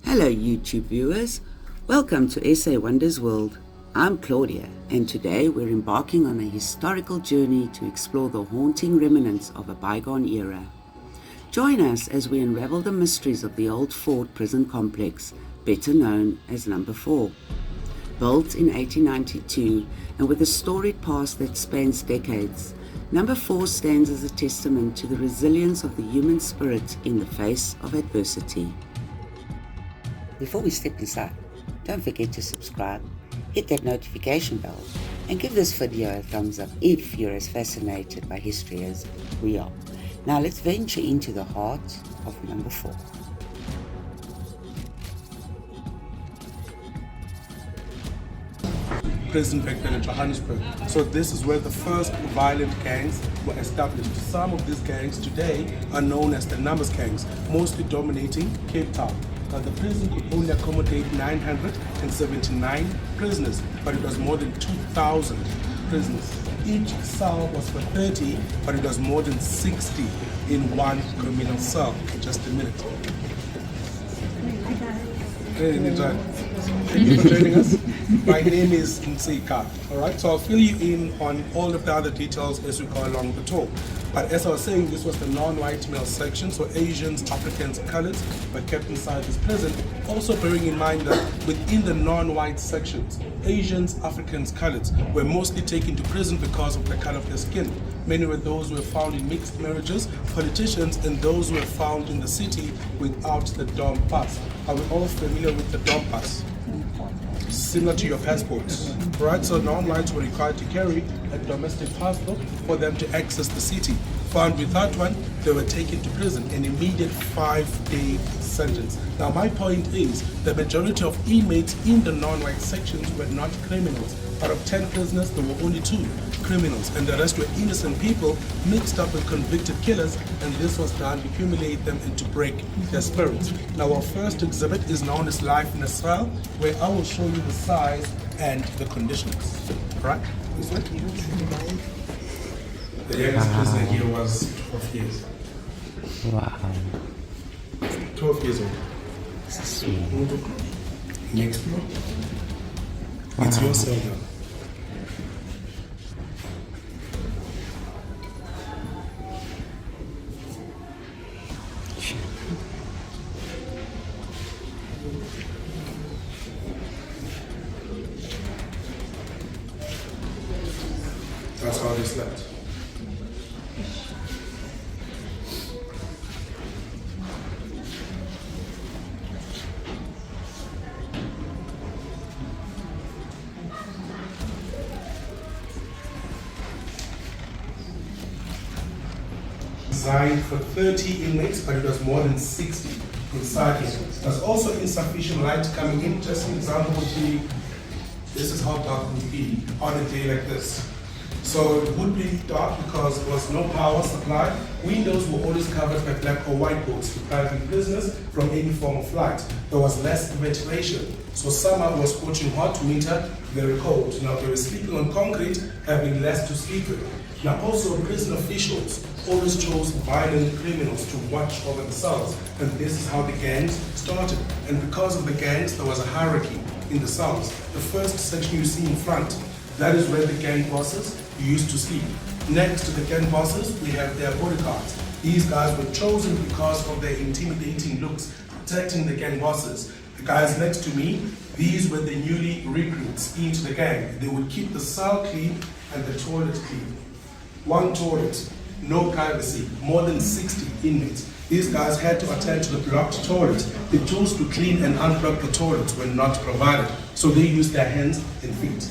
Hello YouTube viewers, welcome to SA Wonders World. I'm Claudia and today we're embarking on a historical journey to explore the haunting remnants of a bygone era. Join us as we unravel the mysteries of the old Fort prison complex, better known as Number 4. Built in 1892 and with a storied past that spans decades, Number 4 stands as a testament to the resilience of the human spirit in the face of adversity. Before we step inside, don't forget to subscribe, hit that notification bell, and give this video a thumbs up if you're as fascinated by history as we are. Now let's venture into the heart of Number 4. Prison back then in Johannesburg. So this is where the first violent gangs were established. Some of these gangs today are known as the Numbers gangs, mostly dominating Cape Town. The prison could only accommodate 979 prisoners, but it was more than 2,000 prisoners. Each cell was for 30, but it was more than 60 in one criminal cell. Just a minute. Hey, thank you for joining us. My name is Nsika. Alright, so I'll fill you in on all of the other details as we go along the tour. But as I was saying, this was the non-white male section, so Asians, Africans, Coloureds were kept inside this prison. Also bearing in mind that within the non-white sections, Asians, Africans, Coloureds were mostly taken to prison because of the colour of their skin. Many were those who were found in mixed marriages, politicians, and those who were found in the city without the DOM pass. Are we all familiar with the DOM pass? Similar to your passports, right? So non-whites were required to carry a domestic passport for them to access the city. Found without one, they were taken to prison, an immediate 5-day sentence. Now my point is, the majority of inmates in the non-white sections were not criminals. Out of 10 prisoners, there were only 2 criminals, and the rest were innocent people mixed up with convicted killers, and this was done to humiliate them and to break their spirits. Now our first exhibit is known as Life in a Cell, where I will show you the size and the conditions. Right? This one? The youngest prisoner here was 12 years. Wow. 12 years old. Next floor. It's your cell now. That's how they slept. Designed for 30 inmates, but it was more than 60 inside here. There's also insufficient light coming in. Just an example would be, this is how dark it would be on a day like this. So it would be dark because there was no power supply. Windows were always covered by black or white boards, depriving prisoners from any form of light. There was less ventilation. So summer was scorching hot, winter very cold. Now they were sleeping on concrete, having less to sleep with. Now also prison officials always chose violent criminals to watch over the cells, and this is how the gangs started. And because of the gangs, there was a hierarchy in the cells. The first section you see in front, that is where the gang bosses used to sleep. Next to the gang bosses, we have their bodyguards. These guys were chosen because of their intimidating looks, protecting the gang bosses. The guys next to me, these were the newly recruits into the gang. They would keep the cell clean and the toilet clean. One toilet, no privacy, more than 60 inmates. These guys had to attend to the blocked toilet. The tools to clean and unblock the toilets were not provided, so they used their hands and feet.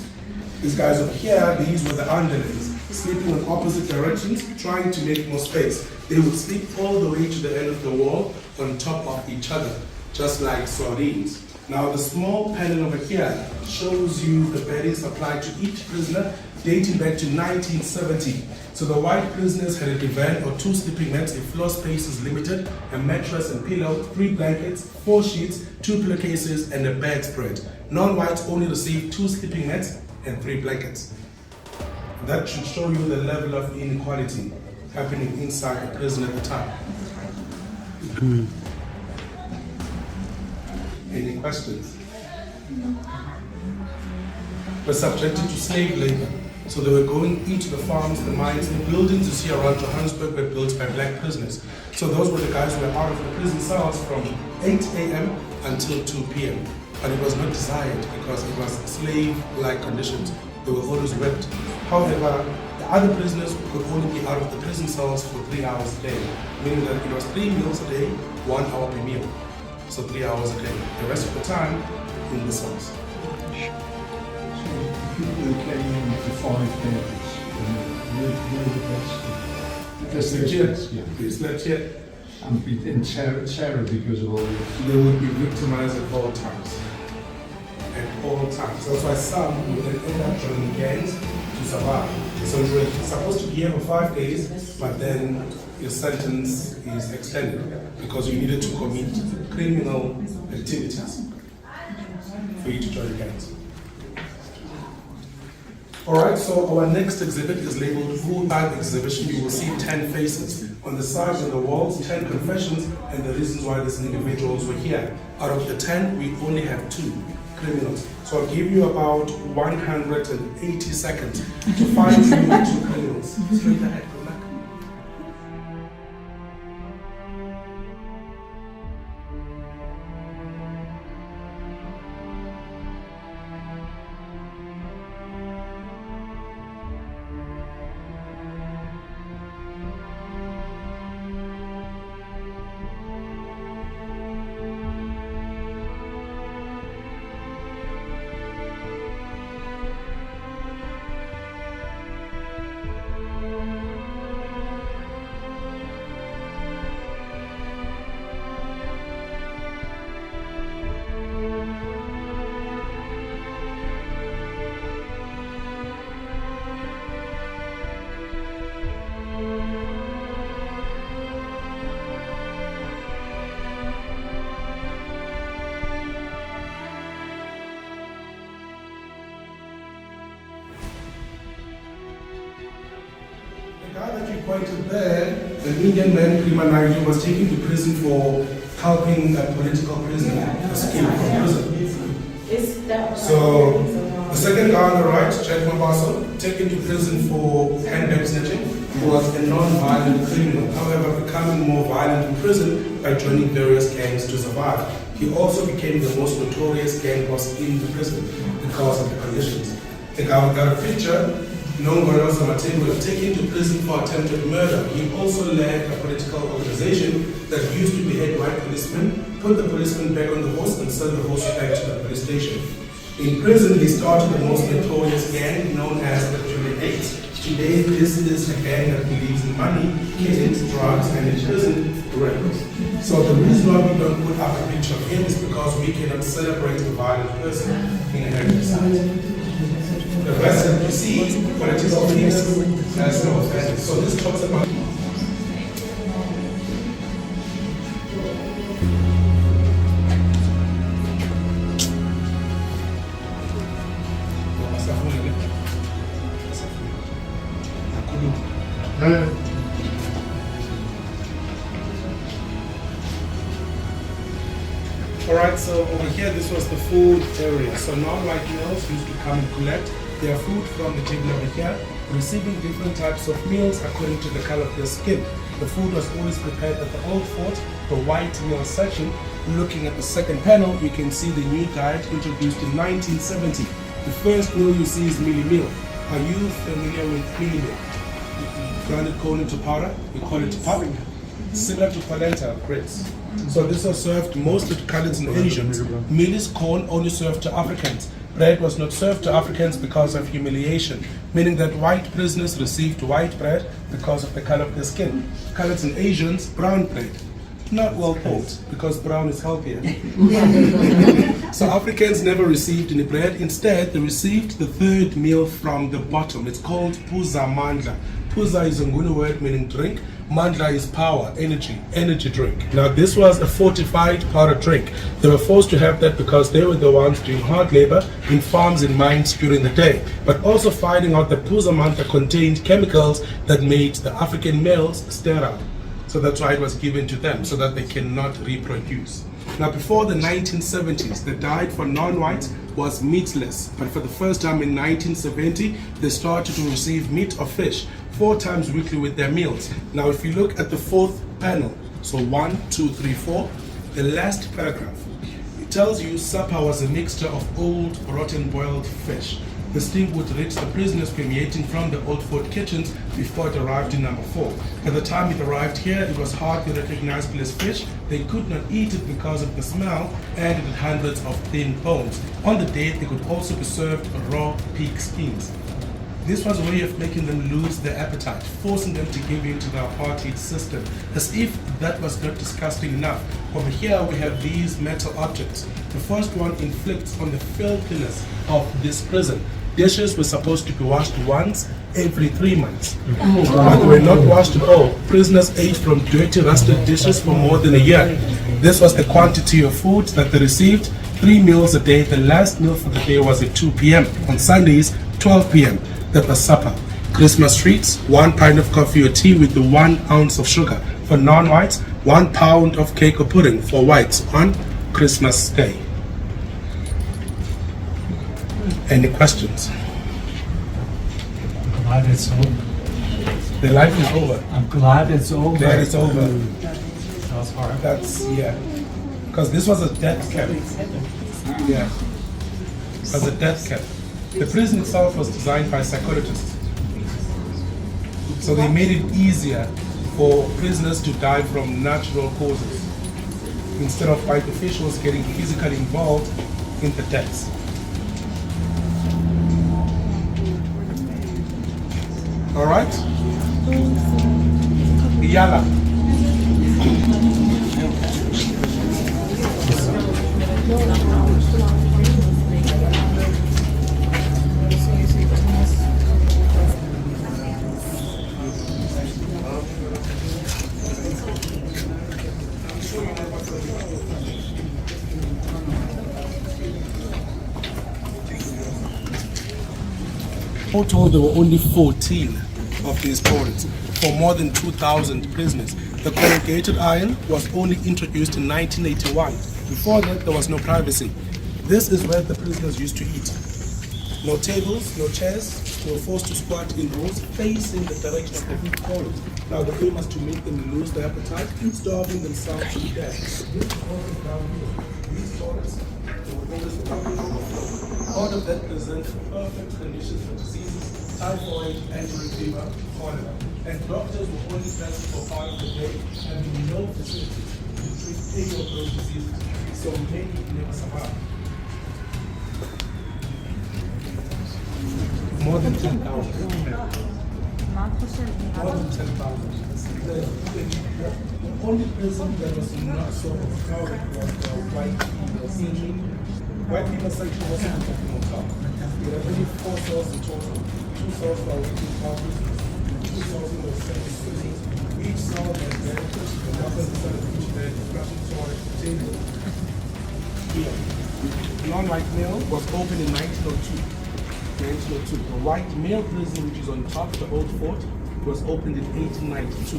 These guys over here, these were the underlings, sleeping in opposite directions, trying to make more space. They would sleep all the way to the end of the wall on top of each other, just like sardines. Now the small panel over here shows you the bedding supplied to each prisoner dating back to 1970. So the white prisoners had a divan or 2 sleeping mats if floor space is limited, a mattress and pillow, 3 blankets, 4 sheets, 2 pillowcases, and a bedspread. Non-whites only received 2 sleeping mats and 3 blankets. That should show you the level of inequality happening inside a prison at the time. Any questions? Were subjected to slave labor. So they were going into the farms, the mines, the buildings you see around Johannesburg were built by black prisoners. So those were the guys who were out of the prison cells from 8 a.m. until 2 p.m. And it was not desired because it was slave-like conditions. They were always whipped. However, the other prisoners could only be out of the prison cells for 3 hours a day, meaning that it was 3 meals a day, 1 hour per meal. So 3 hours a day. The rest of the time in the cells. People who came in for 5 days, It's legit. Yeah. It's legit. And be in terror because of all this. They would be victimized at all times. At all times. That's why some would end up joining gangs to survive. So you're supposed to be here for 5 days, but then your sentence is extended because you needed to commit criminal activities for you to join gangs. Alright, so our next exhibit is labeled Full-Time Exhibition. You will see 10 faces. On the sides of the walls, 10 confessions and the reasons why these individuals were here. Out of the 10, we only have 2 criminals. So I'll give you about 180 seconds to find 2 criminals. Straight ahead, good luck. The guy that you pointed there, an Indian man, Krimanagi, was taken to prison for helping a political prisoner escape from prison. So, the second guy on the right, Jack Mabaso, taken to prison for handbag snatching, who was a non-violent criminal, however becoming more violent in prison by joining various gangs to survive. He also became the most notorious gang boss in the prison because of the conditions. The guy got a picture. Nongolo Samatego was taken to prison for attempted murder. He also led a political organization that used to behead white policemen, put the policemen back on the horse and send the horse back to the police station. In prison, he started the most notorious gang known as the 28. Today, this is a gang that believes in money, killings, drugs, and in prison, rape. So the reason why we don't put up a picture of him is because we cannot celebrate a violent person in a heritage site. The rest that you see, political leaders, has no offense. So this talks about Alright, so over here this was the food area. So non-white males used to come and collect their food from the table over here, receiving different types of meals according to the color of their skin. The food was always prepared at the old fort, the white meal section. Looking at the second panel, you can see the new diet introduced in 1970. The first meal you see is mealie meal. Are you familiar with mealie meal? Grind it corn into powder, we call it pap. Similar to polenta grits. So this was served mostly to colours and Asians. Meal is corn only served to Africans. Bread was not served to Africans because of humiliation, meaning that white prisoners received white bread because of the color of their skin. Colours and Asians, brown bread. Not well poked, because brown is healthier. So Africans never received any bread. Instead, they received the third meal from the bottom. It's called Puza Mandla. Puza is a Nguni word meaning drink. Mandla is power, energy drink. Now this was a fortified powder drink. They were forced to have that because they were the ones doing hard labor in farms and mines during the day, but also finding out that Puza Mandla contained chemicals that made the African males sterile. So that's why it was given to them, so that they cannot reproduce. Now, before the 1970s, the diet for non-whites was meatless, but for the first time in 1970, they started to receive meat or fish 4 times weekly with their meals. Now, if you look at the 4th panel, so 1, 2, 3, 4, the last paragraph, it tells you supper was a mixture of old, rotten boiled fish. The stink would reach the prisoners permeating from the old fort kitchens before it arrived in number 4. By the time it arrived here, it was hardly recognizable as fish. They could not eat it because of the smell, and it had hundreds of thin bones. On the day, they could also be served raw pig skins. This was a way of making them lose their appetite, forcing them to give in to the apartheid system. As if that was not disgusting enough, over here we have these metal objects. The first one inflicts on the filthiness of this prison. Dishes were supposed to be washed once every 3 months, but they were not washed at all. Prisoners ate from dirty, rusted dishes for more than a year. This was the quantity of food that they received, 3 meals a day. The last meal for the day was at 2 p.m. On Sundays, 12 p.m. That was supper. Christmas treats, 1 pint of coffee or tea with the 1 ounce of sugar. For non-whites, 1 pound of cake or pudding for whites on Christmas Day. Any questions? Glad it's over. The life is over. I'm glad it's over. That is over. That's hard. That's, yeah. Because this was a death camp. Yeah. It was a death camp. The prison itself was designed by psychologists. So they made it easier for prisoners to die from natural causes instead of white officials getting physically involved in the deaths. All right? Yala. Total, there were only 14 of these toilets for more than 2,000 prisoners. The corrugated iron was only introduced in 1981. Before that, there was no privacy. This is where the prisoners used to eat. No tables, no chairs. They were forced to squat in rows facing the direction of the food toilet. Now, the aim was to make them lose their appetite, starving themselves to death. These toilets, they were always all of that present perfect conditions for diseases, typhoid, entering fever, cholera. And doctors were only present for part of the day, having no facilities to treat any of those diseases. So many never survived. More than 10,000. More than 10,000. The only prison that was not so crowded was the white people section. White people section wasn't talking on top. There were only 4 cells in total. 2 cells were waiting for prisoners. 2 cells in the same prisons. Each cell had bed, the weapons inside of each bed, flushing toilet, table. Here. The non-white male was opened in 1902. 1902. The white male prison, which is on top of the old fort, was opened in 1892.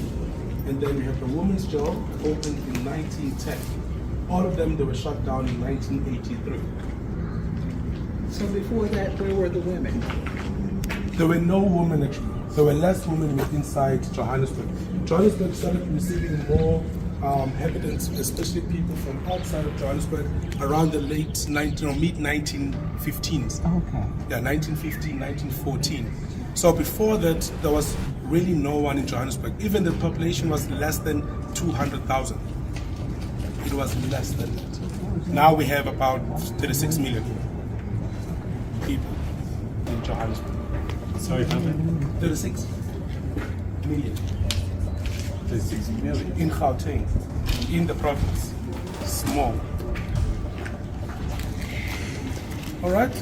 And then we have the women's jail, opened in 1910. All of them, they were shut down in 1983. So before that, where were the women? There were no women actually. There were less women inside Johannesburg. Johannesburg started receiving more inhabitants, especially people from outside of Johannesburg, around the late 19 or mid 1915s. Okay. Yeah, 1915, 1914. So before that, there was really no one in Johannesburg. Even the population was less than 200,000. It was less than that. Now we have about 36 million people in Johannesburg. Sorry, how many? 36 million 36 million. in Gauteng, in the province. Small. All right?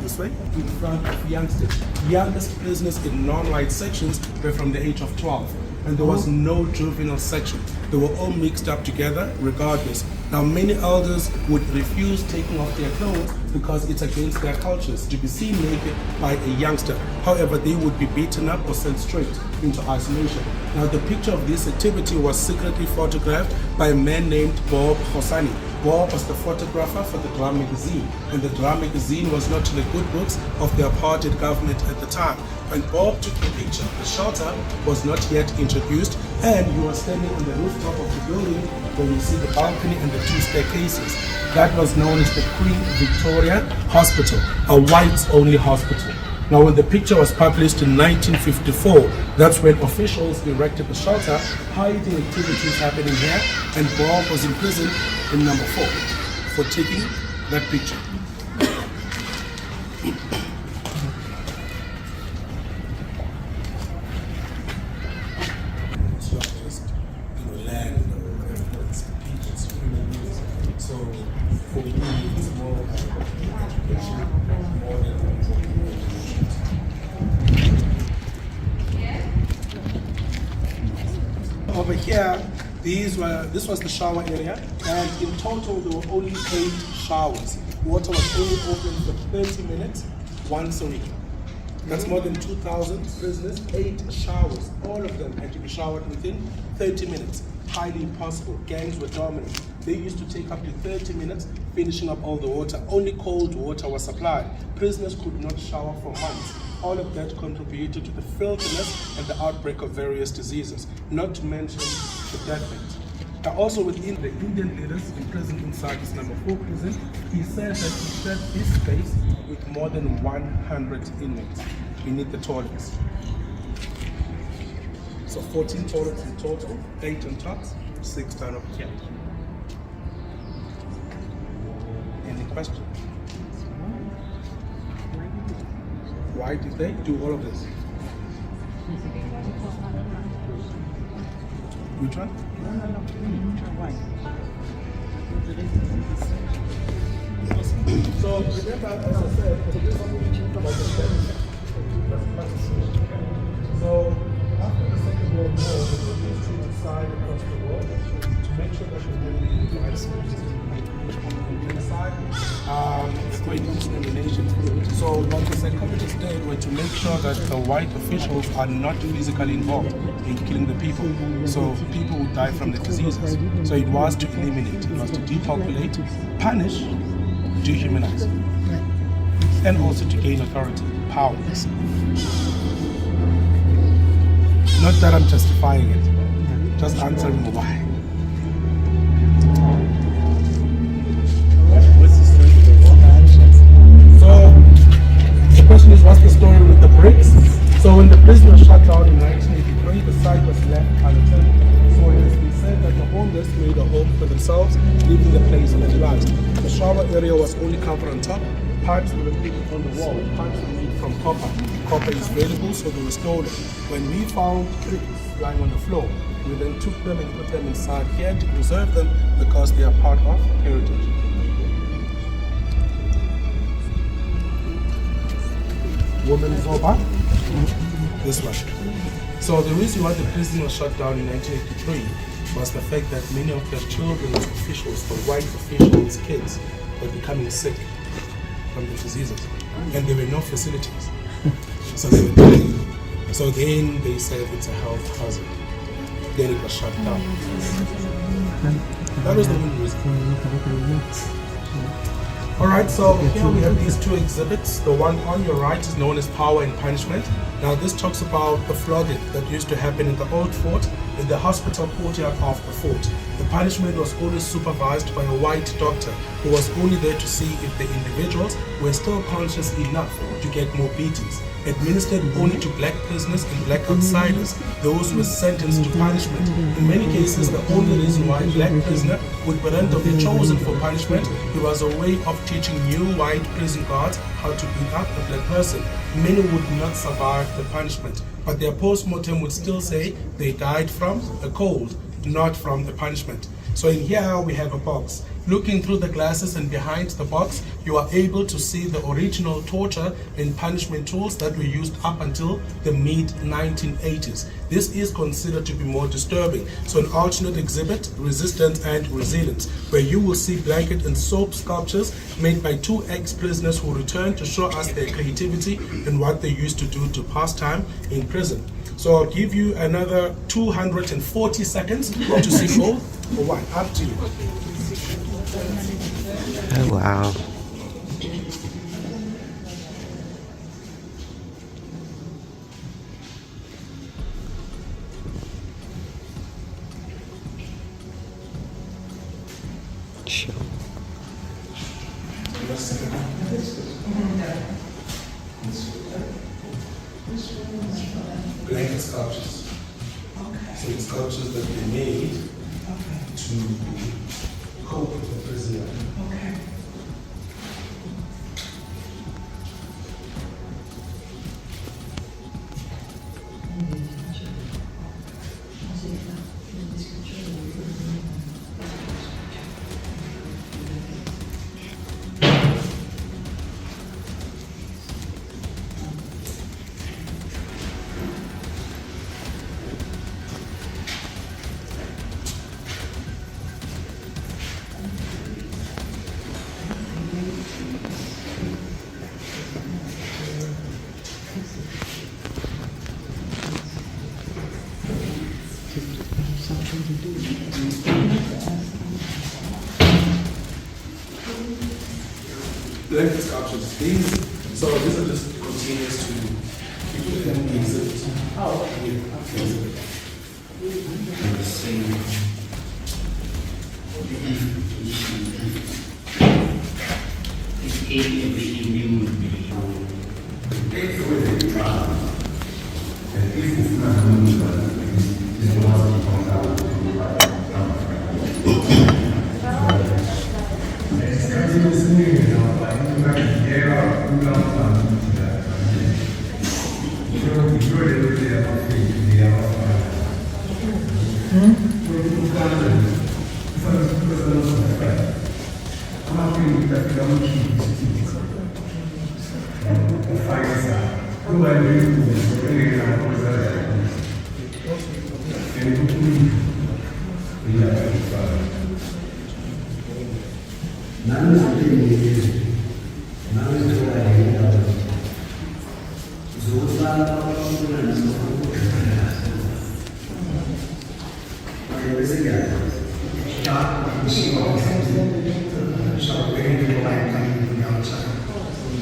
This way, in front of youngsters. Youngest prisoners in non-white sections were from the age of 12. And there was no juvenile section. They were all mixed up together regardless. Now, many elders would refuse taking off their clothes because it's against their cultures to be seen naked by a youngster. However, they would be beaten up or sent straight into isolation. Now, the picture of this activity was secretly photographed by a man named Bob Hosani. Bob was the photographer for the Drum magazine, and the Drum magazine was not in the good books of the apartheid government at the time. When Bob took the picture, the shelter was not yet introduced, and he was standing on the rooftop of the building where you see the balcony and the 2 staircases. That was known as the Queen Victoria Hospital, a whites-only hospital. Now, when the picture was published in 1954, that's when officials erected the shelter, hiding activities happening here, and Bob was imprisoned in number 4 for taking that picture. It's not just land or influence, it's human beings. So for me, it's more education, more than over here, this was the shower area, and in total there were only 8 showers. Water was only open for 30 minutes once a week. That's more than 2,000 prisoners, 8 showers. All of them had to be showered within 30 minutes. Highly impossible. Gangs were dominant. They used to take up to 30 minutes finishing up all the water. Only cold water was supplied. Prisoners could not shower for months. All of that contributed to the filthiness and the outbreak of various diseases, not to mention the death rate. Now, also within the Indian leaders imprisoned inside this number 4 prison, he said that he shared this space with more than 100 inmates beneath the toilets. So 14 toilets in total, 8 on top, 6 down over here. Any questions? Why did they do all of this? Which one? So remember, as I said, so after the Second World War, we used to decide across the world to make sure that we're really inside great discrimination. So what the psychologists did was to make sure that the white officials are not physically involved in killing the people. So people would die from the diseases. So it was to eliminate, it was to depopulate, punish, dehumanize, and also to gain authority, power. Not that I'm justifying it, just answering why. The question is, what's the story with the bricks? So when the prison was shut down in 1983, the site was left unattended. So it has been said that the homeless made a home for themselves, leaving the place unutilized. The shower area was only covered on top. Pipes were located on the wall. Pipes were made from copper. Copper is valuable, so they were stolen. When we found bricks lying on the floor, we then took them and put them inside here to preserve them because they are part of heritage. Women's over. This one. So the reason why the prison was shut down in 1983 was the fact that many of the children's officials, the white officials' kids, were becoming sick from the diseases, and there were no facilities. So they were dying. So then they said it's a health hazard. Then it was shut down. That was the main reason. Alright, so here we have these 2 exhibits. The one on your right is known as Power and Punishment. Now this talks about the flogging that used to happen in the old fort, in the hospital courtyard of the fort. The punishment was always supervised by a white doctor who was only there to see if the individuals were still conscious enough to get more beatings. Administered only to black prisoners and black outsiders, those were sentenced to punishment. In many cases, the only reason why a black prisoner would be chosen for punishment, it was a way of teaching new white prison guards how to beat up a black person. Many would not survive the punishment, but their post-mortem would still say they died from a cold, not from the punishment. So in here we have a box. Looking through the glasses and behind the box, you are able to see the original torture and punishment tools that were used up until the mid-1980s. This is considered to be more disturbing. So an alternate exhibit, Resistance and Resilience, where you will see blanket and soap sculptures made by 2 ex-prisoners who returned to show us their creativity and what they used to do to pass time in prison. So I'll give you another 240 seconds to see both or one. Up to you. Oh, wow. Sure. Blanket sculptures. So it's sculptures that they made to cope with the prisoner. Blanket sculptures. These are just continuous to people in the exhibit. Oh, okay. And the same. It's 8 every evening would be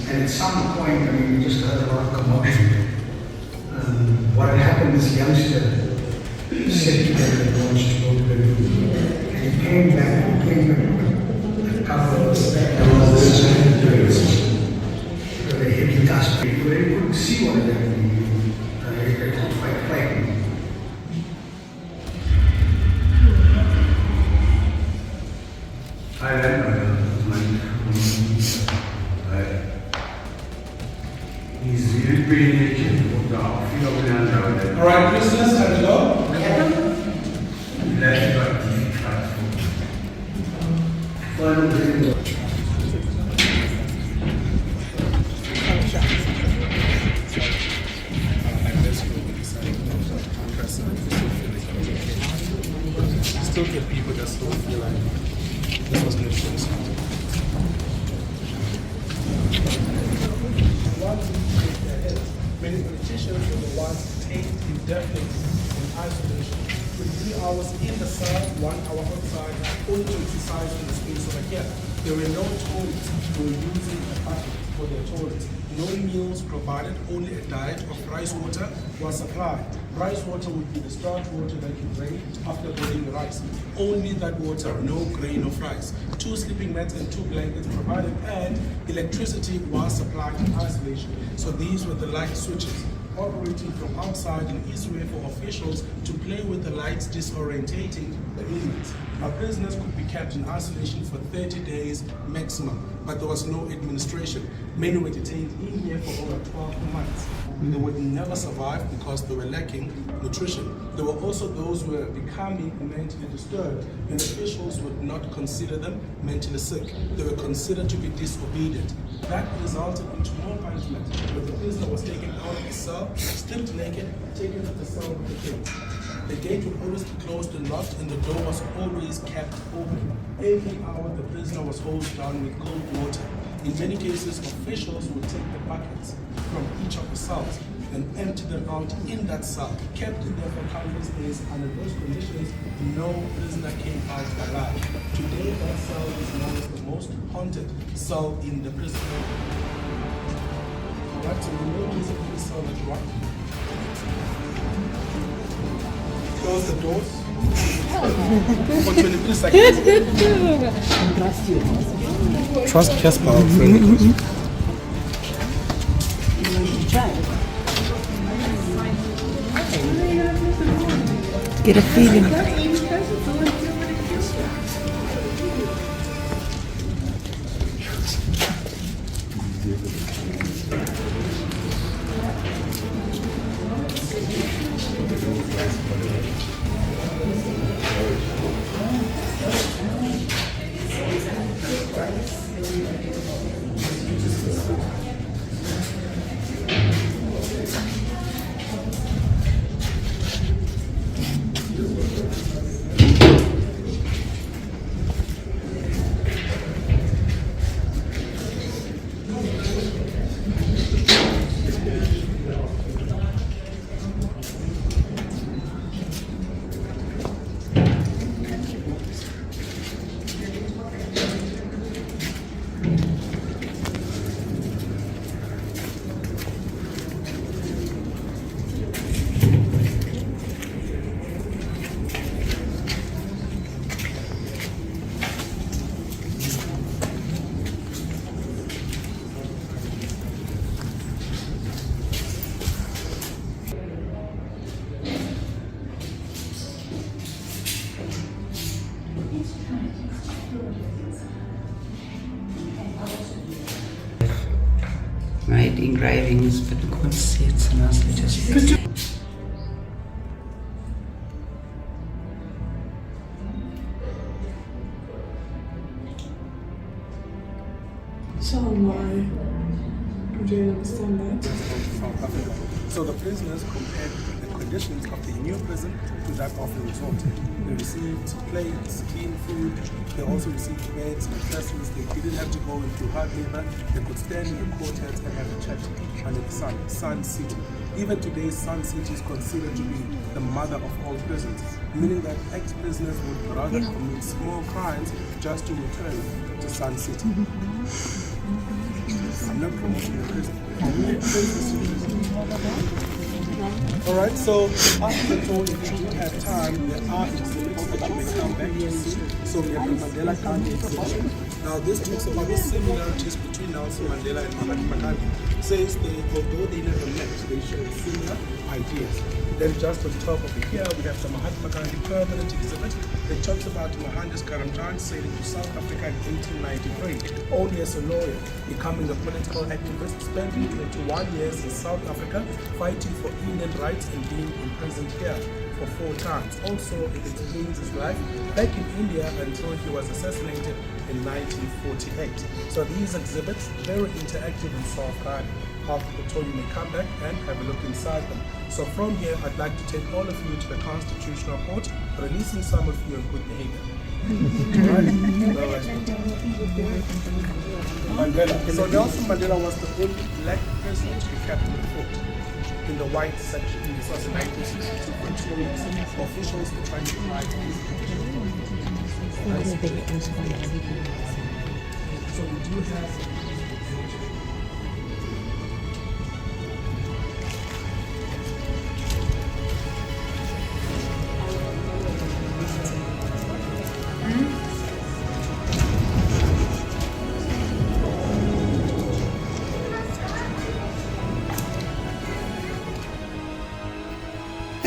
And at some point, I mean, we just heard a lot of commotion. What had happened, this youngster said together he wants to go to the room. And he came back with a couple of the heavy dust. We couldn't see what was happening. It was quite frightening. He's really pretty naked. All right, prisoners, time to go. Still get people that still feel like this was good for us. Many politicians were the ones detained indefinitely in isolation. 23 hours in the cell, 1 hour outside, only to exercise in the space over here. There were no toilets. They were using a bucket for their toilets. No meals provided, only a diet of rice water was supplied. Rice water would be the starch water that you drain after boiling the rice. Only that water, no grain of rice. 2 sleeping mats and 2 blankets provided, and electricity was supplied in isolation. So these were the light switches. operating from outside and easy way for officials to play with the lights, disorientating the inmates. Our prisoners could be kept in isolation for 30 days maximum, but there was no administration. Many were detained in here for over 12 months. They would never survive because they were lacking nutrition. There were also those who were becoming mentally disturbed, and officials would not consider them mentally sick. They were considered to be disobedient. That resulted into more punishment, where the prisoner was taken out of the cell, stripped naked, taken to the cell with the kids. The gate would always be closed and locked, and the door was always kept open. Every hour, the prisoner was hosed down with cold water. In many cases, officials would take the buckets from each of the cells and empty them out in that cell, kept in there for countless days. Under those conditions, no prisoner came out alive. Today, that cell is known as the most haunted cell in the prison. Alright, so we know this is the cell that you want. Close the doors for 23 seconds. Trust Casper, our friend. Get a feeling. Made engravings, but you can't see it, so now they just. So why? Do you understand that? South Africa. So the prisoners compared the conditions of the new prison to that of the resort. They received plates, clean food. They also received beds, mattresses. They didn't have to go into hard labor. They could stand in the courtyards and have a chat under the sun. Sun City. Even today, Sun City is considered to be the mother of all prisons, meaning that ex-prisoners would rather commit small crimes just to return to Sun City. I'm not promoting the prison. Alright, so after the tour, if you do have time, there are exhibits that you may come back to see. So we have the Mandela Gandhi exhibition. Now this talks about the similarities between Nelson Mandela and Mahatma Gandhi. Says that although they never met, they share similar ideas. Then just on top of it here, we have the Mahatma Gandhi permanent exhibit that talks about Mohandas Karamchand sailing to South Africa in 1893, only as a lawyer, becoming a political activist, spending 21 years in South Africa, fighting for Indian rights and being imprisoned here for 4 times. Also, it explains his life back in India until he was assassinated in 1948. So these exhibits, very interactive and self-guided. After the tour, you may come back and have a look inside them. So from here, I'd like to take all of you to the Constitutional Court, releasing some of you in good behavior. Mandela. So Nelson Mandela was the only black president to be kept in the court in the white section. This was in 1962. For 2 weeks, officials were trying to fight his So we do have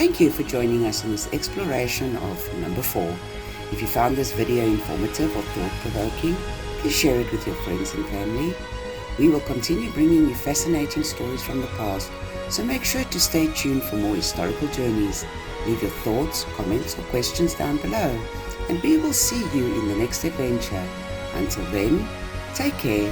Thank you for joining us in this exploration of number 4. If you found this video informative or thought-provoking, please share it with your friends and family. We will continue bringing you fascinating stories from the past, so make sure to stay tuned for more historical journeys. Leave your thoughts, comments or questions down below, and we will see you in the next adventure. Until then, take care